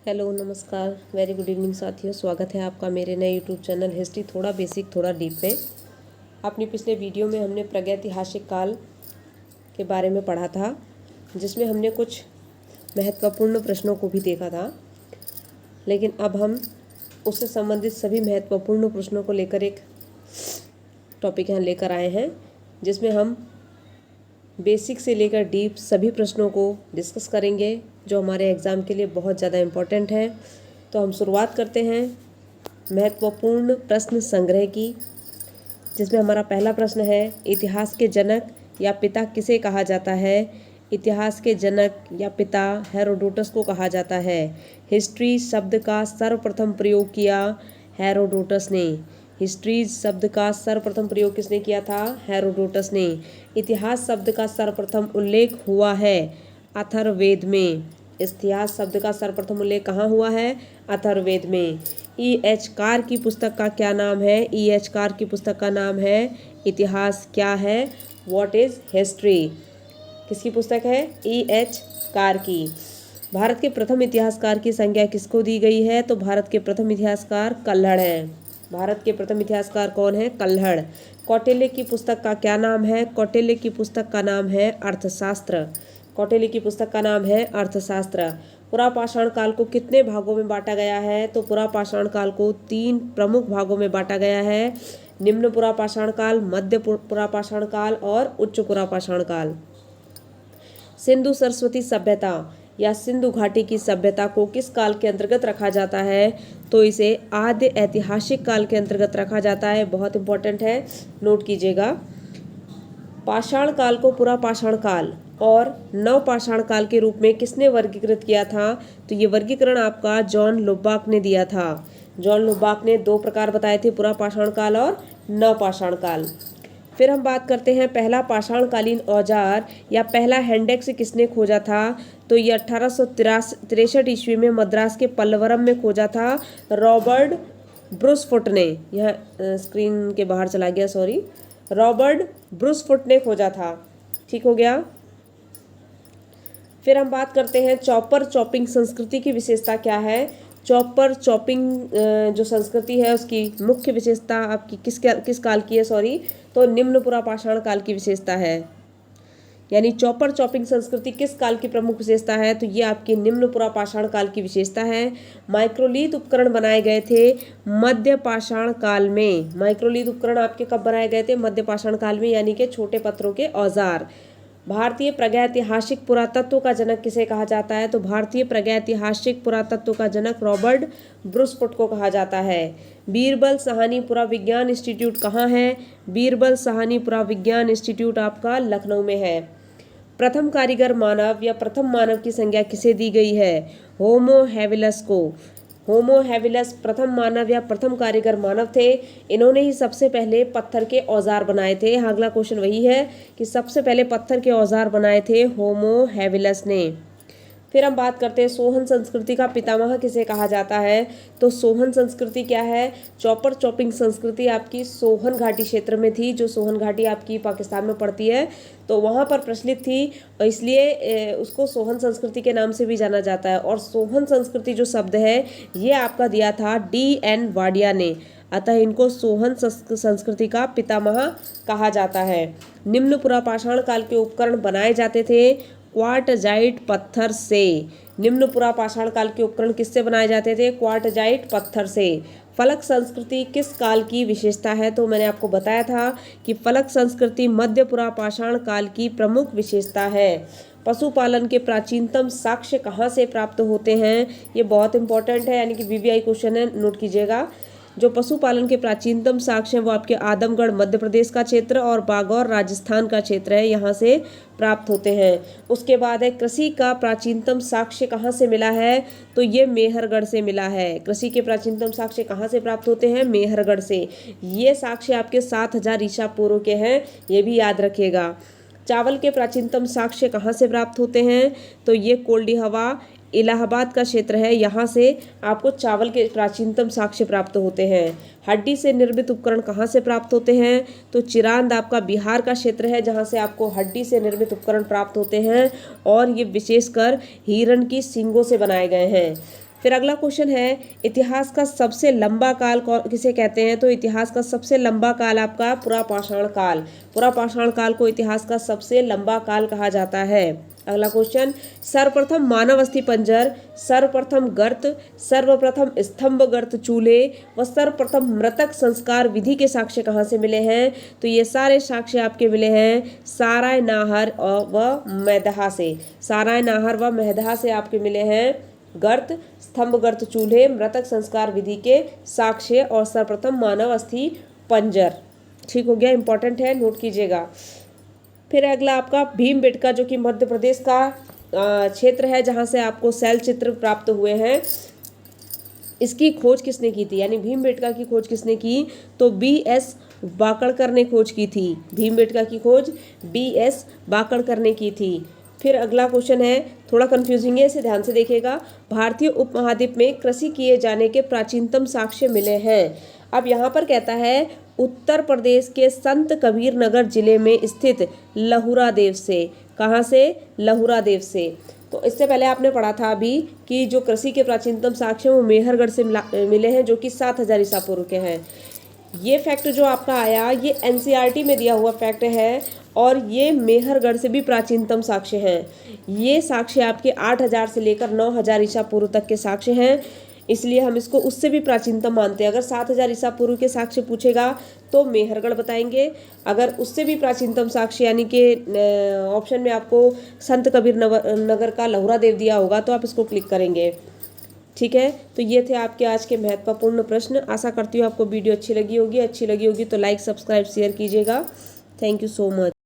Hello नमस्कार, very good evening साथियों। स्वागत है आपका मेरे नए यूट्यूब चैनल हिस्ट्री थोड़ा बेसिक थोड़ा डीप में। अपनी पिछले वीडियो में हमने प्रागैतिहासिक काल के बारे में पढ़ा था, जिसमें हमने कुछ महत्वपूर्ण प्रश्नों को भी देखा था। लेकिन अब हम उससे संबंधित सभी महत्वपूर्ण प्रश्नों को लेकर एक टॉपिक यहाँ लेकर आए हैं, जिसमें हम बेसिक से लेकर डीप सभी प्रश्नों को डिस्कस करेंगे, जो हमारे एग्ज़ाम के लिए बहुत ज़्यादा इम्पोर्टेंट है। तो हम शुरुआत करते हैं महत्वपूर्ण प्रश्न संग्रह की, जिसमें हमारा पहला प्रश्न है, इतिहास के जनक या पिता किसे कहा जाता है? इतिहास के जनक या पिता हेरोडोटस को कहा जाता है। हिस्ट्री शब्द का सर्वप्रथम प्रयोग किया हेरोडोटस ने। हिस्ट्री शब्द का सर्वप्रथम प्रयोग किसने किया था? हेरोडोटस ने। इतिहास शब्द का सर्वप्रथम उल्लेख हुआ है अथर्ववेद में। इतिहास शब्द का सर्वप्रथम उल्लेख कहाँ हुआ है? अथर्ववेद में। E.H. कार की पुस्तक का क्या नाम है? E.H. कार की पुस्तक का नाम है इतिहास क्या है? What is history. किसकी पुस्तक है? E.H. कार की। भारत के प्रथम इतिहासकार की संज्ञा किसको दी गई है? तो भारत के प्रथम इतिहासकार कल्हड़ हैं। भारत के प्रथम इतिहासकार कौन है? कल्हड़। कौटिल्य की पुस्तक का क्या नाम है? कौटिल्य की पुस्तक का नाम है अर्थशास्त्र। कौटिल्य की पुस्तक का नाम है अर्थशास्त्र। पुरापाषाण काल को कितने भागों में बांटा गया है? तो पुरापाषाण काल को 3 प्रमुख भागों में बांटा गया है। निम्न पुरापाषाण काल, मध्य पुरापाषाण काल और उच्च पुरापाषाण काल। सिंधु सरस्वती सभ्यता या सिंधु घाटी की सभ्यता को किस काल के अंतर्गत रखा जाता है? तो इसे आद्य ऐतिहासिक काल के अंतर्गत रखा जाता है। बहुत इंपॉर्टेंट है, नोट कीजिएगा। पाषाण काल को पुरापाषाण काल और नवपाषाण काल के रूप में किसने वर्गीकृत किया था? तो ये वर्गीकरण आपका जॉन लुबाक ने दिया था। जॉन लुबाक ने 2 प्रकार बताए थे, पुरापाषाण काल और नवपाषाण काल। फिर हम बात करते हैं, पहला पाषाणकालीन औजार या पहला हैंडेक्स किसने खोजा था? तो ये 1863 ईस्वी में मद्रास के पल्लवरम में खोजा था रॉबर्ट ब्रूसफुट ने। यह स्क्रीन के बाहर चला गया, सॉरी। रॉबर्ट ब्रूसफुट ने खोजा था। ठीक हो गया। फिर हम बात करते हैं, चॉपर चॉपिंग संस्कृति की विशेषता क्या है? चॉपर चॉपिंग जो संस्कृति है उसकी मुख्य विशेषता आपकी किस काल की है? सॉरी, तो निम्न पुरापाषाण काल की विशेषता है। यानी चॉपर चॉपिंग संस्कृति किस काल की प्रमुख विशेषता है? तो ये आपकी निम्न पुरापाषाण काल की विशेषता है। माइक्रोलीथ उपकरण बनाए गए थे मध्य पाषाण काल में। माइक्रोलीथ उपकरण आपके कब बनाए गए थे? मध्य पाषाण काल में, यानी कि छोटे पत्थरों के औजार। भारतीय प्रागैतिहासिक पुरातत्व का जनक किसे कहा जाता है? तो भारतीय प्रागैतिहासिक पुरातत्व का जनक रॉबर्ट ब्रूसफुट को कहा जाता है। बीरबल साहनी पुराविज्ञान इंस्टीट्यूट कहाँ है? बीरबल साहनी पुराविज्ञान इंस्टीट्यूट आपका लखनऊ में है। प्रथम कारीगर मानव या प्रथम मानव की संज्ञा किसे दी गई है? होमो हैबिलस को। होमो हैबिलस प्रथम मानव या प्रथम कारीगर मानव थे। इन्होंने ही सबसे पहले पत्थर के औजार बनाए थे। अगला क्वेश्चन वही है कि सबसे पहले पत्थर के औजार बनाए थे होमो हैबिलस ने। फिर हम बात करते हैं, सोहन संस्कृति का पितामह किसे कहा जाता है? तो सोहन संस्कृति क्या है? चॉपर चॉपिंग संस्कृति आपकी सोहन घाटी क्षेत्र में थी, जो सोहन घाटी आपकी पाकिस्तान में पड़ती है, तो वहाँ पर प्रचलित थी, और इसलिए उसको सोहन संस्कृति के नाम से भी जाना जाता है। और सोहन संस्कृति जो शब्द है ये आपका दिया था D.N. वाडिया ने, अतः इनको सोहन संस्कृति का पितामह कहा जाता है। निम्न पुरापाषाण काल के उपकरण बनाए जाते थे क्वार्टजाइट पत्थर से। निम्न पुरापाषाण काल के उपकरण किससे बनाए जाते थे? क्वार्टजाइट पत्थर से। फलक संस्कृति किस काल की विशेषता है? तो मैंने आपको बताया था कि फलक संस्कृति मध्य पुरापाषाण काल की प्रमुख विशेषता है। पशुपालन के प्राचीनतम साक्ष्य कहाँ से प्राप्त होते हैं? ये बहुत इंपॉर्टेंट है, यानी कि VVI क्वेश्चन है, नोट कीजिएगा। जो पशुपालन के प्राचीनतम साक्ष्य हैं वो आपके आदमगढ़ मध्य प्रदेश का क्षेत्र और बागौर राजस्थान का क्षेत्र है, यहाँ से प्राप्त होते हैं। उसके बाद है, कृषि का प्राचीनतम साक्ष्य कहाँ से मिला है? तो ये मेहरगढ़ से मिला है। कृषि के प्राचीनतम साक्ष्य कहाँ से प्राप्त होते हैं? मेहरगढ़ से। ये साक्ष्य आपके 7000 ईसा पूर्व के हैं, ये भी याद रखिएगा। चावल के प्राचीनतम साक्ष्य कहाँ से प्राप्त होते हैं? तो ये कोल्डिहवा इलाहाबाद का क्षेत्र है, यहाँ से आपको चावल के प्राचीनतम साक्ष्य प्राप्त होते हैं। हड्डी से निर्मित उपकरण कहाँ से प्राप्त होते हैं? तो चिरांद आपका बिहार का क्षेत्र है, जहाँ से आपको हड्डी से निर्मित उपकरण प्राप्त होते हैं, और ये विशेषकर हिरण की सींगों से बनाए गए हैं। फिर अगला क्वेश्चन है, इतिहास का सबसे लंबा काल किसे कहते हैं? तो इतिहास का सबसे लंबा काल आपका पुरापाषाण काल। पुरापाषाण काल को इतिहास का सबसे लंबा काल कहा जाता है। अगला क्वेश्चन, सर्वप्रथम मानव अस्थि पंजर, सर्वप्रथम गर्त, सर्वप्रथम स्तंभ गर्त चूल्हे व सर्वप्रथम मृतक संस्कार विधि के साक्ष्य कहाँ से मिले हैं? तो ये सारे साक्ष्य आपके मिले हैं साराय नाहर व मैदहा से। साराय नाहर व मैदहा से आपके मिले हैं गर्त, स्तंभ गर्त चूल्हे, मृतक संस्कार विधि के साक्ष्य और सर्वप्रथम मानव अस्थि पंजर। ठीक हो गया, इंपॉर्टेंट है, नोट कीजिएगा। फिर अगला आपका भीमबेटका, जो कि मध्य प्रदेश का क्षेत्र है जहां से आपको शैल चित्र प्राप्त हुए हैं। इसकी खोज किसने की थी, यानी भीमबेटका की खोज किसने की? तो B.S. बाकड़कर ने खोज की थी। भीमबेटका की खोज B.S. बाकड़कर ने की थी। फिर अगला क्वेश्चन है, थोड़ा कंफ्यूजिंग है, इसे ध्यान से देखिएगा। भारतीय उपमहाद्वीप में कृषि किए जाने के प्राचीनतम साक्ष्य मिले हैं। अब यहाँ पर कहता है उत्तर प्रदेश के संत कबीर नगर जिले में स्थित लहुरा देव से। कहाँ से? लहुरा देव से। तो इससे पहले आपने पढ़ा था अभी कि जो कृषि के प्राचीनतम साक्ष्य वो मेहरगढ़ से मिले हैं, जो कि 7000 ईसा पूर्व के हैं। ये फैक्ट जो आपका आया ये NCERT में दिया हुआ फैक्ट है और ये मेहरगढ़ से भी प्राचीनतम साक्ष्य हैं। ये साक्ष्य आपके 8000 से लेकर 9000 ईसा पूर्व तक के साक्ष्य हैं, इसलिए हम इसको उससे भी प्राचीनतम मानते हैं। अगर 7000 ईसा पूर्व के साक्ष्य पूछेगा तो मेहरगढ़ बताएंगे, अगर उससे भी प्राचीनतम साक्ष्य यानी कि ऑप्शन में आपको संत कबीर नगर का लहुरा देव दिया होगा तो आप इसको क्लिक करेंगे। ठीक है, तो ये थे आपके आज के महत्वपूर्ण प्रश्न। आशा करती हूँ आपको वीडियो अच्छी लगी होगी तो लाइक, सब्सक्राइब, शेयर कीजिएगा। Thank you so much.